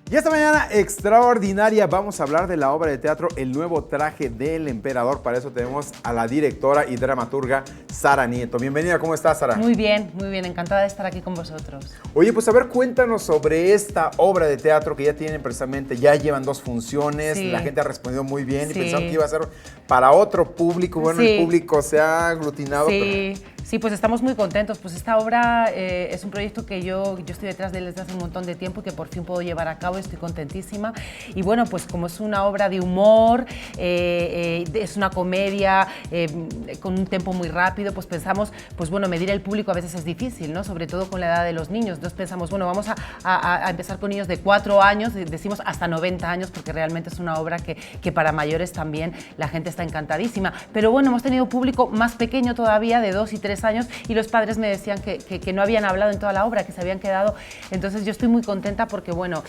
Y esta mañana extraordinaria vamos a hablar de la obra de teatro El nuevo traje del emperador. Para eso tenemos a la directora y dramaturga Sara Nieto. Bienvenida, ¿cómo estás, Sara? Muy bien, encantada de estar aquí con vosotros. Oye, pues a ver, cuéntanos sobre esta obra de teatro que ya tienen precisamente, ya llevan 2 funciones, Sí. La gente ha respondido muy bien Sí. y pensaron que iba a ser para otro público. Bueno, Sí. el público se ha aglutinado. Sí, sí, pues estamos muy contentos. Pues esta obra es un proyecto que yo estoy detrás de él desde hace un montón de tiempo y que por fin puedo llevar a cabo. Estoy contentísima. Y bueno, pues como es una obra de humor, es una comedia con un tempo muy rápido, pues pensamos, pues bueno, medir el público a veces es difícil, ¿no? Sobre todo con la edad de los niños. Entonces pensamos, bueno, vamos a empezar con niños de 4 años, decimos hasta 90 años, porque realmente es una obra que para mayores también la gente está encantadísima. Pero bueno, hemos tenido público más pequeño todavía, de 2 y 3 años, y los padres me decían que no habían hablado en toda la obra, que se habían quedado. Entonces yo estoy muy contenta porque, bueno,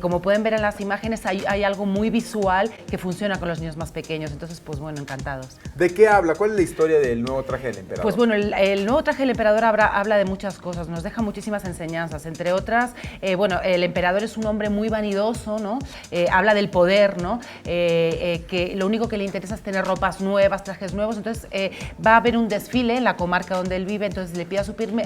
como pueden ver en las imágenes, hay algo muy visual que funciona con los niños más pequeños. Entonces, pues bueno, encantados. ¿De qué habla? ¿Cuál es la historia del nuevo traje del emperador? Pues bueno, el nuevo traje del emperador habla de muchas cosas, nos deja muchísimas enseñanzas, entre otras, bueno, el emperador es un hombre muy vanidoso, ¿no? Habla del poder, ¿no? Que lo único que le interesa es tener ropas nuevas, trajes nuevos. Entonces va a haber un desfile en la comarca donde él vive, entonces le pide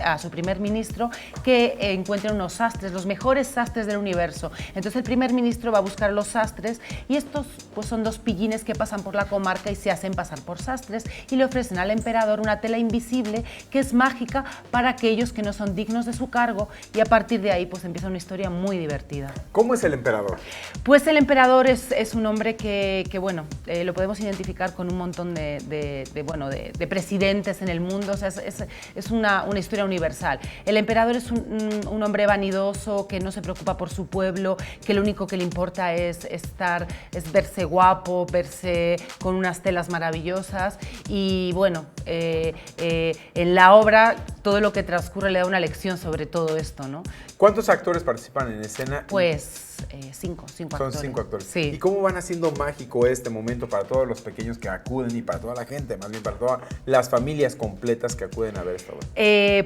a su primer ministro que encuentre unos sastres, los mejores sastres del universo. Entonces el primer ministro va a buscar los sastres y estos pues son 2 pillines que pasan por la comarca y se hacen pasar por sastres y le ofrecen al emperador una tela invisible que es mágica para aquellos que no son dignos de su cargo, y a partir de ahí pues empieza una historia muy divertida. ¿Cómo es el emperador? Pues el emperador es un hombre que bueno, lo podemos identificar con un montón de presidentes en el mundo. O sea, es una historia universal. El emperador es un hombre vanidoso que no se preocupa por su pueblo, que lo único que le importa es verse guapo, verse con unas telas maravillosas. Y bueno, en la obra todo lo que transcurre le da una lección sobre todo esto, ¿no? ¿Cuántos actores participan en escena? Pues 5 actores. Son 5 actores. Sí. ¿Y cómo van haciendo mágico este momento para todos los pequeños que acuden y para toda la gente, más bien para todas las familias completas que acuden a ver esta obra?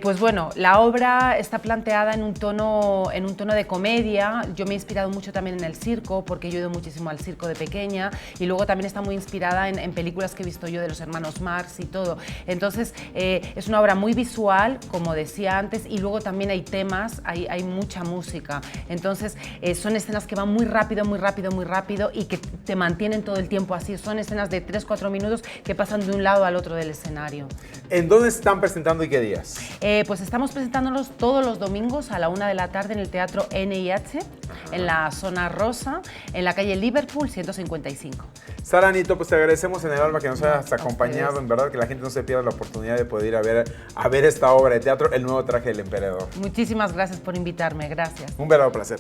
Pues bueno, la obra está planteada en un tono de comedia. Yo me he inspirado mucho también en el circo, porque yo he ido muchísimo al circo de pequeña, y luego también está muy inspirada en películas que he visto yo de los hermanos Marx y todo. Entonces es una obra muy visual, como decía antes, y luego también hay temas, hay mucha música. Entonces son escenas que van muy rápido, muy rápido, muy rápido, y que te mantienen todo el tiempo así. Son escenas de 3-4 minutos que pasan de un lado al otro del escenario. ¿En dónde se están presentando y qué días? Pues estamos presentándolos todos los domingos a la 1 de la tarde en el Teatro NIH, en la zona rosa, en la calle Liverpool 155. Sara Nieto, pues te agradecemos en el alma que nos hayas acompañado. En verdad que la gente no se pierda la oportunidad de poder ir a ver esta obra de teatro, El nuevo traje del emperador. Muchísimas gracias por invitarme, gracias. Un verdadero placer.